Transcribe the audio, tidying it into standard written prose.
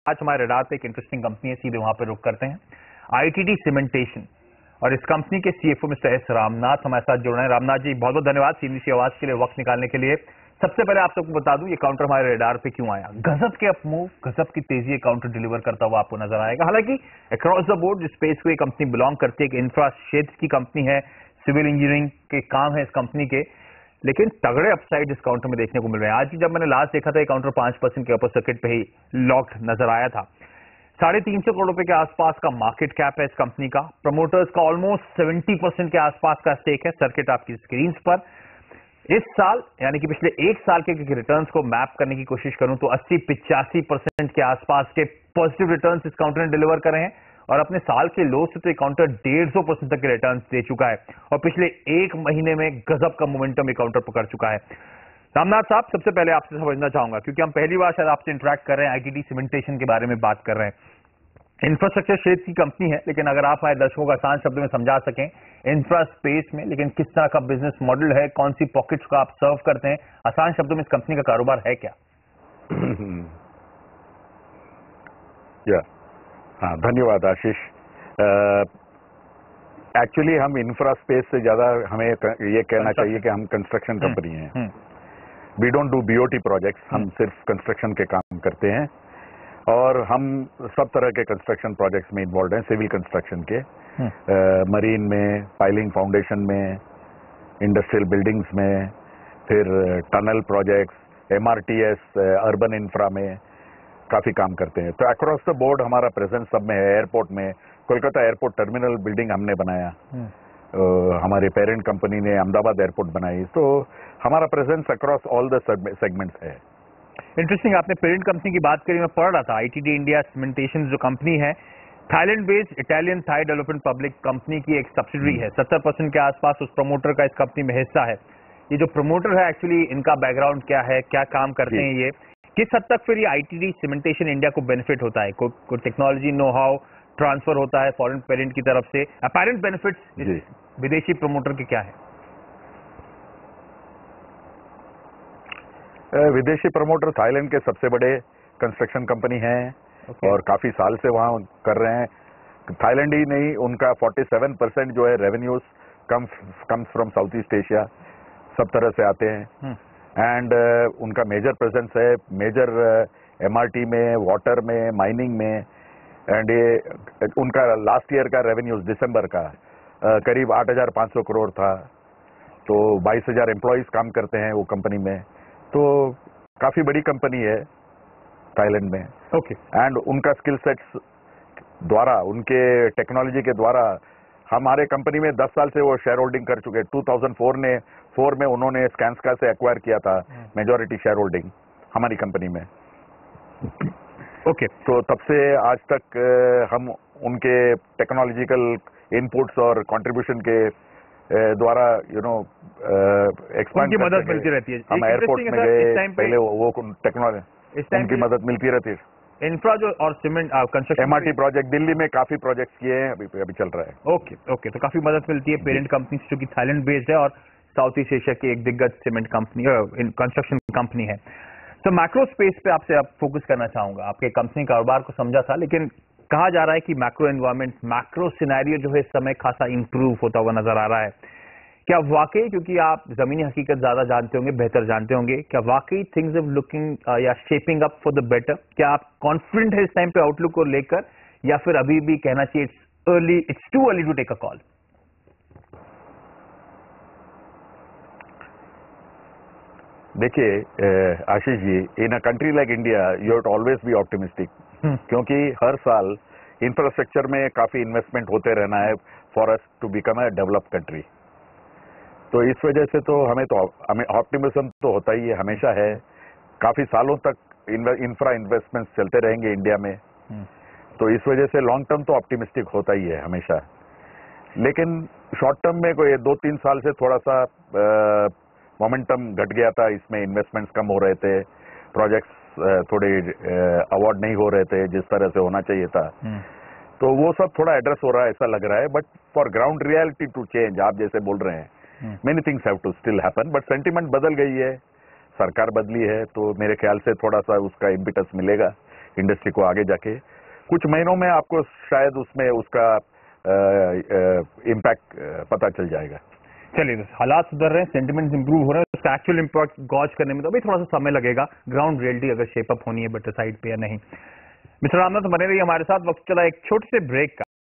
आज हमारे रडार पे एक इंटरेस्टिंग कंपनी है, सीधे वहां पे रुक करते हैं। आईटीडी सीमेंटेशन और इस कंपनी के सीएफओ मिस्टर एस रामनाथ हमारे साथ जुड़ रहे हैं। रामनाथ जी, बहुत बहुत धन्यवाद सीधी सी आवाज के लिए वक्त निकालने के लिए। सबसे पहले आप सबको बता दूं ये काउंटर हमारे रडार पे क्यों आया। गजब के अप मूव, गजब की तेजी काउंटर डिलीवर करता हुआ आपको नजर आएगा। हालांकि अक्रॉस द बोर्ड जिस स्पेस को ये कंपनी बिलोंग करती है, एक इंफ्रा क्षेत्र की कंपनी है, सिविल इंजीनियरिंग के काम है इस कंपनी के, लेकिन तगड़े अपसाइड इस काउंटर में देखने को मिल रहे हैं। आज जब मैंने लास्ट देखा था ये काउंटर 5% के अपर सर्किट पे ही लॉक्ड नजर आया था। 350 करोड़ रुपए के आसपास का मार्केट कैप है इस कंपनी का। प्रमोटर्स का ऑलमोस्ट 70% के आसपास का स्टेक है। सर्किट आपकी स्क्रीन पर इस साल यानी कि पिछले एक साल के रिटर्न्स को मैप करने की कोशिश करूं तो 80-85% के आसपास के पॉजिटिव रिटर्न्स इस काउंटर ने डिलीवर करे हैं और अपने साल के लो से तो ये काउंटर 150% तक के रिटर्न्स दे चुका है और पिछले एक महीने में गजब का मोमेंटम ये काउंटर पकड़ चुका है। रामनाथ साहब, सबसे पहले आपसे समझना चाहूंगा क्योंकि हम पहली बार शायद आपसे इंटरेक्ट कर रहे हैं, आईटीडी सीमेंटेशन के बारे में बात कर रहे हैं। इंफ्रास्ट्रक्चर क्षेत्र की कंपनी है, लेकिन अगर आप हमारे दर्शकों को आसान शब्दों में समझा सकें इंफ्रा स्पेस में, लेकिन किस तरह का बिजनेस मॉडल है, कौन सी पॉकेट्स को आप सर्व करते हैं, आसान शब्दों में इस कंपनी का कारोबार है क्या? हाँ, धन्यवाद आशीष। एक्चुअली हम इंफ्रा स्पेस से ज्यादा हमें ये कहना चाहिए कि हम कंस्ट्रक्शन कंपनी हैं। We don't do BOT projects, हम सिर्फ कंस्ट्रक्शन के काम करते हैं और हम सब तरह के कंस्ट्रक्शन प्रोजेक्ट्स में इन्वॉल्व हैं, सिविल कंस्ट्रक्शन के, मरीन में, पाइलिंग फाउंडेशन में, इंडस्ट्रियल बिल्डिंग्स में, फिर tunnel projects, MRTS, urban infra में काफी काम करते हैं। तो अक्रॉस द बोर्ड हमारा प्रेजेंस सब में है। एयरपोर्ट में कोलकाता एयरपोर्ट टर्मिनल बिल्डिंग हमने बनाया, हमारे पेरेंट कंपनी ने अहमदाबाद एयरपोर्ट बनाई, तो हमारा presence across all the segments है। इंटरेस्टिंग, आपने पेरेंट कंपनी की बात करी, मैं पढ़ रहा था आईटीडी इंडिया सीमेंटेशन जो कंपनी है Thailand based Italian Thai development public company की एक सब्सिडरी है। 70% के आसपास उस प्रमोटर का इस कंपनी में हिस्सा है। ये जो प्रमोटर है एक्चुअली इनका बैकग्राउंड क्या है, क्या काम करते हैं, ये किस हद तक फिर ये आईटीडी सीमेंटेशन इंडिया को बेनिफिट होता है? कोई टेक्नोलॉजी नो हाउ ट्रांसफर होता है फॉरेन पेरेंट की तरफ से? अपेरेंट बेनिफिट्स विदेशी प्रमोटर के क्या है? विदेशी प्रमोटर थाईलैंड के सबसे बड़े कंस्ट्रक्शन कंपनी हैं और काफी साल से वहां कर रहे हैं। थाईलैंड ही नहीं, उनका 47% जो है revenues comes from south east Asia, सब तरह से आते हैं। एंड उनका मेजर प्रेजेंस है, मेजर एमआरटी में, वाटर में, माइनिंग में। एंड ये उनका लास्ट ईयर का रेवेन्यूज दिसंबर का करीब 8,500 करोड़ था। तो 22,000 एम्प्लॉइज काम करते हैं वो कंपनी में, तो काफी बड़ी कंपनी है थाईलैंड में। ओके। एंड उनका स्किल सेट्स द्वारा, उनके टेक्नोलॉजी के द्वारा हमारे कंपनी में 10 साल से वो शेयर होल्डिंग कर चुके। 2004 में उन्होंने स्कैंसका से एक्वायर किया था मेजॉरिटी शेयर होल्डिंग हमारी कंपनी में। ओके। तो तब से आज तक हम उनके टेक्नोलॉजिकल इनपुट्स और कंट्रीब्यूशन के द्वारा एक्सपांड की मदद मिलती रहती है। हम एयरपोर्ट में गए, पहले वो टेक्नोलॉजी उनकी मदद मिलती रहती है। इंफ्रा जो और cement construction MRT project Delhi में काफी प्रोजेक्ट्स किए हैं, अभी चल रहा है। ओके, तो काफी मदद मिलती है पेरेंट कंपनी जो कि थाईलैंड बेस्ड है और साउथ ईस्ट एशिया की एक दिग्गज सीमेंट कंपनी कंस्ट्रक्शन कंपनी है। तो मैक्रो स्पेस पे आपसे अब फोकस करना चाहूंगा। आपके कंपनी कारोबार को समझा था, लेकिन कहा जा रहा है कि मैक्रो एनवायरमेंट, मैक्रो सिनेरियो जो है इस समय खासा इंप्रूव होता हुआ नजर आ रहा है। क्या वाकई, क्योंकि आप जमीनी हकीकत ज्यादा जानते होंगे, बेहतर जानते होंगे, क्या वाकई थिंग्स आर लुकिंग या shaping up for the better? क्या आप कॉन्फिडेंट है इस टाइम पे आउटलुक को लेकर, या फिर अभी भी कहना चाहिए it's too early to take a call? देखिए Ashish ji, in a country like India you have to always be optimistic, क्योंकि हर साल इंफ्रास्ट्रक्चर में काफी इन्वेस्टमेंट होते रहना है for us to become a developed country. तो इस वजह से तो हमें ऑप्टिमिज्म तो होता ही है, हमेशा है। काफी सालों तक इंफ्रा इन्वेस्टमेंट्स चलते रहेंगे इंडिया में, तो इस वजह से लॉन्ग टर्म तो ऑप्टिमिस्टिक होता ही है हमेशा। लेकिन शॉर्ट टर्म में कोई 2-3 साल से थोड़ा सा मोमेंटम घट गया था, इसमें इन्वेस्टमेंट्स कम हो रहे थे, प्रोजेक्ट्स थोड़े अवार्ड नहीं हो रहे थे जिस तरह से होना चाहिए था। तो वो सब थोड़ा एड्रेस हो रहा है ऐसा लग रहा है। But for ground reality to change, आप जैसे बोल रहे हैं, many things have to still happen, but sentiment बदल गई है, सरकार बदली है, तो मेरे ख्याल से थोड़ा सा उसका इम्पिटस मिलेगा इंडस्ट्री को आगे जाके। कुछ महीनों में आपको शायद उसमें उसका इम्पैक्ट पता चल जाएगा। चलिए, तो हालात सुधर रहे हैं, सेंटिमेंट्स इंप्रूव हो रहे हैं, उसका एक्चुअल इम्पैक्ट गॉज करने में तो अभी थोड़ा सा समय लगेगा, ग्राउंड रियलिटी अगर शेप अप होनी है बेटर साइड पे या नहीं। मिस्टर रामनाथ बने रहिए हमारे साथ, वक्त चला एक छोटे से ब्रेक का।